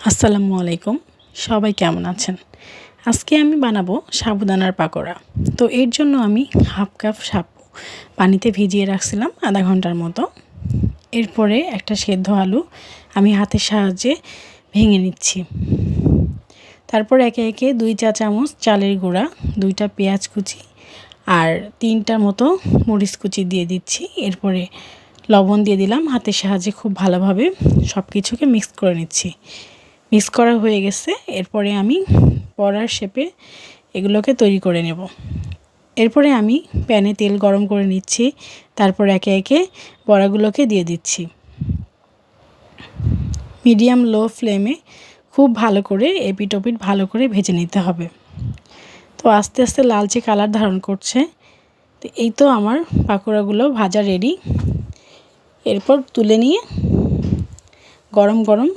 আসসালামু আলাইকুম, সবাই কেমন আছেন? আজকে আমি বানাবো সাবুদানার পাকোড়া। তো এর জন্য আমি হাফ কাপ সাবু পানিতে ভিজিয়ে রাখছিলাম আধা ঘন্টার মতো। এরপরে একটা সেদ্ধ আলু আমি হাতের সাহায্যে ভেঙে নিচ্ছি। তারপর একে একে 2 চা চামচ চালের গুঁড়া, 2টা পেঁয়াজ কুচি আর 3টার মতো মরিচ কুচি দিয়ে দিচ্ছি। এরপরে লবণ দিয়ে দিলাম। হাতের সাহায্যে খুব ভালোভাবে সব কিছুকে মিক্স করে নিচ্ছি। মিক্স করা হয়ে গেছে। এরপরে আমি বড়ার শেপে এগুলোকে তৈরি করে নেব। এরপরে আমি প্যানে তেল গরম করে নিচ্ছি। তারপর একে একে বড়াগুলোকে দিয়ে দিচ্ছি। মিডিয়াম লো ফ্লেমে খুব ভালো করে এপিট ওপিট ভালো করে ভেজে নিতে হবে। তো আস্তে আস্তে লালচে কালার ধারণ করছে। তো এই তো আমার পাকোড়াগুলো ভাজা রেডি। এরপর তুলে নিয়ে গরম গরম